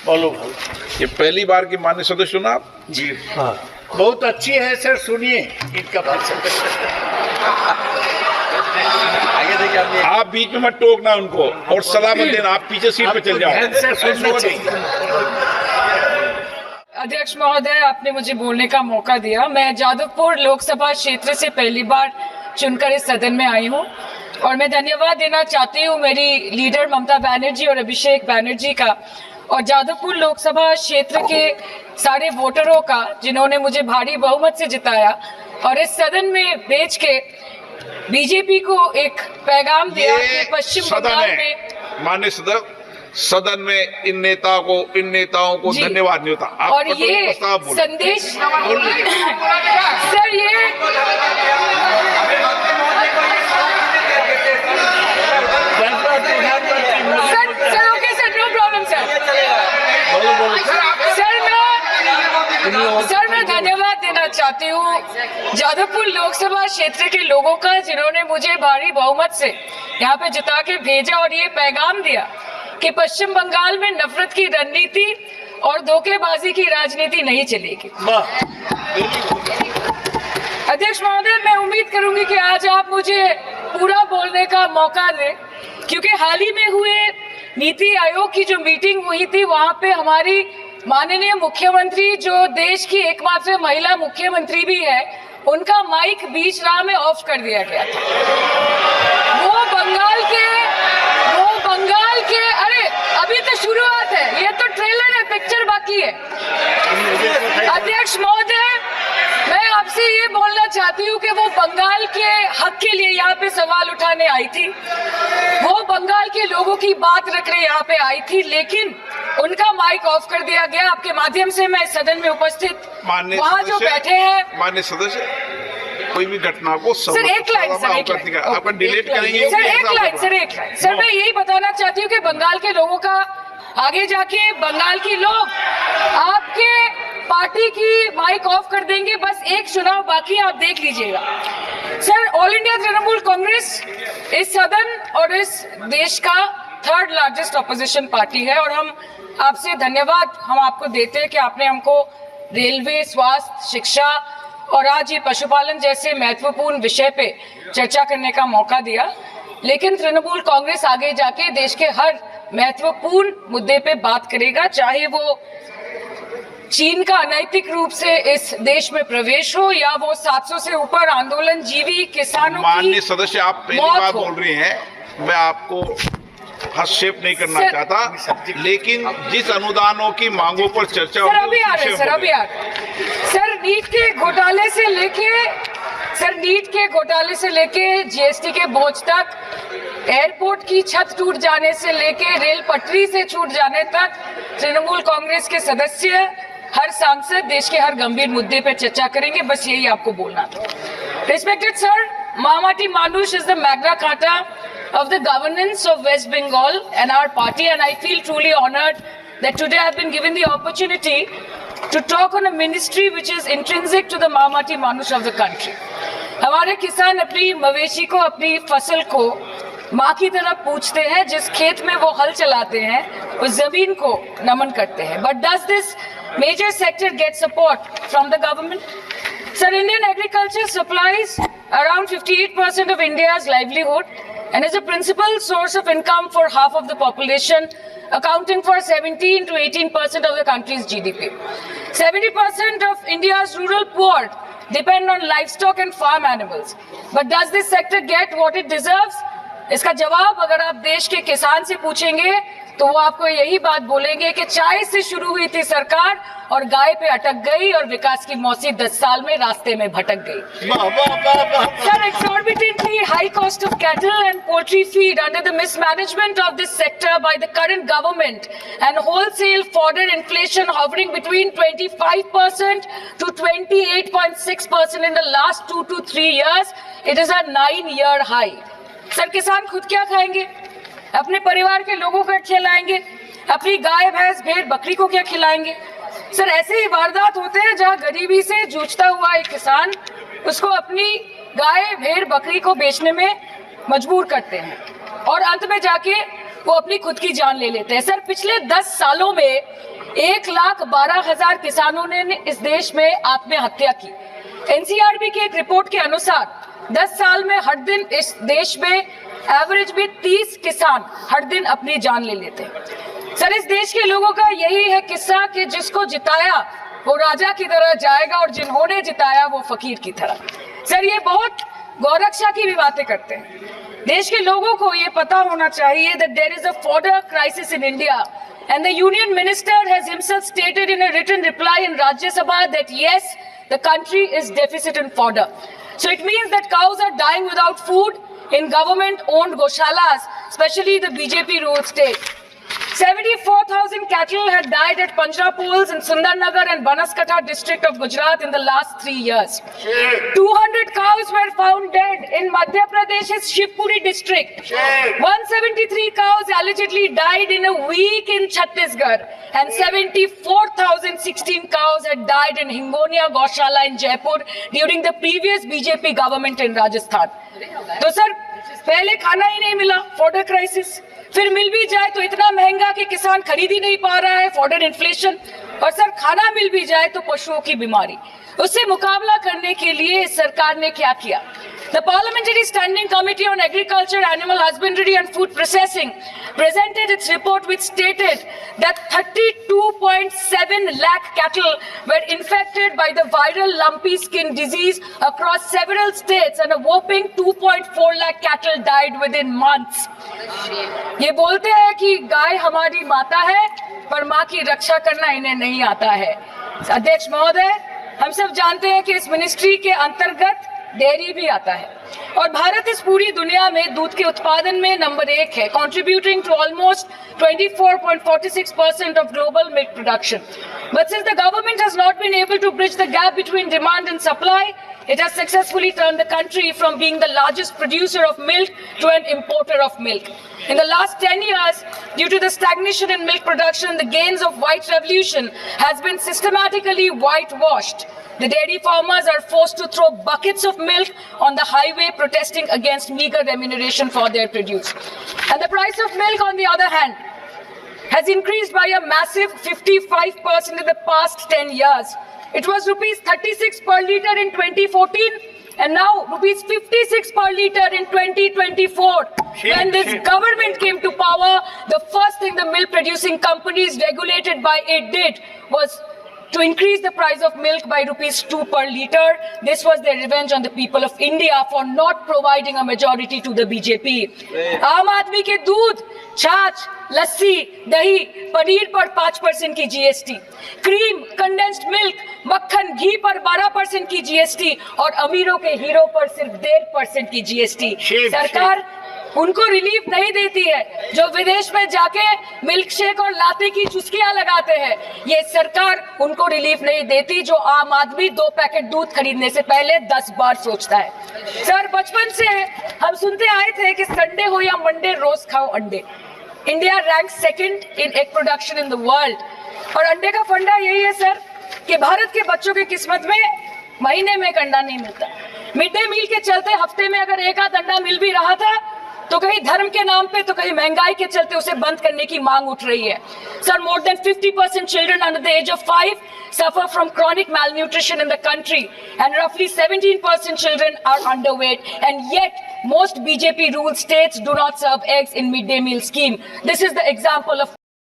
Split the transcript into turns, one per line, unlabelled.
बोलो।
ये पहली बार की माननीय सदस्य चुना आप
जी हाँ, बहुत अच्छी है सर, सुनिए इनका
आप बीच में मत टोकना उनको और सलाह मत देना, आप पीछे सीट पे चल जाओ।
अध्यक्ष महोदय, आपने मुझे बोलने का मौका दिया। मैं जादवपुर लोकसभा क्षेत्र से पहली बार चुनकर इस सदन में आई हूँ और मैं धन्यवाद देना चाहती हूँ मेरी लीडर ममता बनर्जी और अभिषेक बनर्जी का और जादवपुर लोकसभा क्षेत्र के सारे वोटरों का, जिन्होंने मुझे भारी बहुमत से जिताया और इस सदन में भेज के बीजेपी को एक पैगाम दिया कि पश्चिम बंगाल में
माननीय सदन में इन नेताओं को धन्यवाद नहीं होता। आप
और ये संदेश सर, ये sir okay sir, no problem sir मैं धन्यवाद देना चाहती हूँ जादवपुर लोकसभा क्षेत्र के लोगों का, जिन्होंने मुझे भारी बहुमत से यहाँ पे जिता के भेजा और ये पैगाम दिया कि पश्चिम बंगाल में नफरत की रणनीति और धोखेबाजी की राजनीति नहीं चलेगी। अध्यक्ष महोदय, मैं उम्मीद करूंगी कि आज आप मुझे पूरा बोलने का मौका दें, क्योंकि हाल ही में हुए नीति आयोग की जो मीटिंग हुई थी, वहां पे हमारी माननीय मुख्यमंत्री, जो देश की एकमात्र महिला मुख्यमंत्री भी है, उनका माइक बीच राह में ऑफ कर दिया गया था। वो बंगाल के अरे अभी तो शुरुआत है, ये तो ट्रेलर है, पिक्चर बाकी है। अध्यक्ष महोदय, मैं आपसे ये बोलना चाहती हूँ कि वो बंगाल के हक के लिए यहाँ पे सवाल उठाने आई थी, वो बंगाल के लोगों की बात रखने यहाँ पे आई थी, लेकिन उनका माइक ऑफ कर दिया गया। आपके माध्यम से मैं सदन में उपस्थित वहाँ जो बैठे हैं
माननीय सदस्य, कोई भी घटना को
सर एक लाइन
आपका डिलीट करेंगे
सर, एक लाइन सर मैं यही बताना चाहती हूँ कि बंगाल के लोगों का, आगे जाके बंगाल के लोग आपके पार्टी की माइक ऑफ कर देंगे, बस एक चुनाव बाकी, आप देख लीजिएगा। Sir, all India Trinamool Congress इस सदन और इस देश का थर्ड लार्जेस्ट ऑपोजिशन पार्टी है और हम आपसे धन्यवाद हम आपको देते हैं कि आपने हमको रेलवे, स्वास्थ्य, शिक्षा और आज ये पशुपालन जैसे महत्वपूर्ण विषय पे चर्चा करने का मौका दिया। लेकिन तृणमूल कांग्रेस आगे जाके देश के हर महत्वपूर्ण मुद्दे पे बात करेगा, चाहे वो चीन का अनैतिक रूप से इस देश में प्रवेश हो या वो 700 से ऊपर आंदोलन जीवी किसानों की।
माननीय सदस्य, आप पहली बार बोल रही हैं, मैं आपको हस्तक्षेप नहीं करना चाहता, लेकिन जिस अनुदानों की मांगों पर चर्चा
सर अभी आ रहे सर नीट के घोटाले से लेके जीएसटी के बोझ तक, एयरपोर्ट की छत टूट जाने से लेके रेल पटरी से छूट जाने तक, तृणमूल कांग्रेस के सदस्य, हर सांसद देश के हर गंभीर मुद्दे पर चर्चा करेंगे। बस यही आपको बोलना था। Respected sir, Mamati Manush is the Magna Carta of the governance of West Bengal and our party, and I feel truly honored that today I've been given the opportunity to talk on a ministry which is intrinsic to the Mamati Manush of the country. हमारे किसान अपनी मवेशी को, अपनी फसल को माँ की तरह पूछते हैं, जिस खेत में वो हल चलाते हैं उस जमीन को नमन करते हैं। But does this major sector get support from the government? Sir, Indian agriculture supplies around 58% of India's livelihood and is a principal source of income for half of the population, accounting for 17 to 18% of the country's GDP. 70% of India's rural poor depend on livestock and farm animals. But does this sector get what it deserves? इसका जवाब अगर आप देश के किसान से पूछेंगे तो वो आपको यही बात बोलेंगे कि चाय से शुरू हुई थी सरकार और गाय पे अटक गई और विकास की मौसी 10 साल में रास्ते में भटक गई। Sir, exorbitantly high cost of cattle and poultry feed under the mismanagement of this sector by the current government and wholesale fodder inflation hovering between 25% to 28.6% in the last 2 to 3 years, it is a 9-year high. Sir, किसान खुद क्या खाएंगे? अपने परिवार के लोगों को खिलाएंगे? अपनी गाय, भैंस, भेड़, बकरी को क्या खिलाएंगे? सर, ऐसे ही वारदात होते हैं जहां गरीबी से जूझता हुआ एक किसान उसको अपनी गाय, भेड़, बकरी को बेचने में मजबूर करते हैं और अंत में जाके वो अपनी खुद की जान ले लेते हैं। सर, पिछले 10 सालों में 1,12,000 किसानों ने इस देश में आत्महत्या की। एनसीआरबी की एक रिपोर्ट के अनुसार 10 साल में हर दिन इस देश में एवरेज में 30 किसान हर दिन अपनी जान ले लेते हैं। सर, इस देश के लोगों का यही है किस्सा कि जिसको जिताया वो राजा की तरह जाएगा और जिन्होंने जिताया वो फकीर की तरह। सर, ये बहुत गौरक्षा की भी बातें करते हैं। देश के लोगों को ये पता होना चाहिए that there is a fodder crisis in India, and the union minister has himself stated in a written reply in Rajya Sabha that yes, the country is deficit in fodder. So it means that cows are dying without food in government-owned goshalas, especially the BJP-ruled state. 74,000 cattle had died at Panjrapols in Sundarnagar and Banaskantha district of Gujarat in the last 3 years. 200 cows were found dead in Madhya Pradesh's Shivpuri district. 173 cows allegedly died in a week in Chhattisgarh, and 74,016 cows had died in Hingonia Goshala in Jaipur during the previous BJP government in Rajasthan. तो sir, पहले खाना ही नहीं मिला, fodder crisis, फिर मिल भी जाए तो इतना महंगा कि किसान खरीद ही नहीं पा रहा है, फॉडर इन्फ्लेशन, और सर खाना मिल भी जाए तो पशुओं की बीमारी। उससे मुकाबला करने के लिए सरकार ने क्या किया? The Parliamentary Standing Committee on Agriculture, Animal Husbandry and Food Processing presented its report which stated that 32.7 lakh cattle were infected by the viral lumpy skin disease across several states, and a whopping 2.4 lakh cattle died within months. ये बोलते हैं कि गाय हमारी माता है, पर माँ की रक्षा करना इन्हें नहीं आता है। अध्यक्ष महोदय, हम सब जानते हैं कि इस मिनिस्ट्री के अंतर्गत डेयरी भी आता है, और भारत इस पूरी दुनिया में दूध के उत्पादन में नंबर 1 है, contributing to almost 24.46% of global milk production. But since the government has not been able to bridge the gap between demand and supply, it has successfully turned the country from being the largest producer of milk to an importer of milk. In the last 10 years, due to the stagnation in milk production, the gains of white revolution has been systematically whitewashed. The dairy farmers are forced to throw buckets of milk on the highway protesting against meager remuneration for their produce. And the price of milk, on the other hand, has increased by a massive 55% in the past 10 years. It was rupees 36 per litre in 2014 and now rupees 56 per litre in 2024. When this government came to power, the first thing the milk producing companies regulated by it did was to increase the price of milk by rupees 2 per litre. This was their revenge on the people of India for not providing a majority to the BJP. आम आदमी के दूध, छाछ, लस्सी, दही, पनीर पर 5% की GST, cream, condensed milk, मक्खन, घी पर 12% की GST और अमीरों के हीरो पर सिर्फ 1.5% की GST। सरकार उनको रिलीफ नहीं देती है जो विदेश में जाके मिल्क शेक और लाते की चुस्कियां लगाते हैं। ये सरकार उनको रिलीफ नहीं देती जो आम आदमी 2 पैकेट दूध खरीदने से पहले 10 बार सोचता है। सर, बचपन से हम सुनते आए थे कि संडे हो या मंडे रोज खाओ अंडे। India rank 2nd in egg production in the world, और अंडे का फंडा यही है सर कि भारत के बच्चों की किस्मत में महीने में एक अंडा नहीं मिलता। मिड डे मील के चलते हफ्ते में अगर एक आध अंडा मिल भी रहा था तो कहीं धर्म के नाम पे तो कहीं महंगाई के चलते उसे बंद करने की मांग उठ रही है। Sir, more than 50% children under the age of 5 suffer from chronic malnutrition in the country, and roughly 17% children are underweight, and yet most BJP ruled states do not serve eggs in midday meal scheme. This is the example of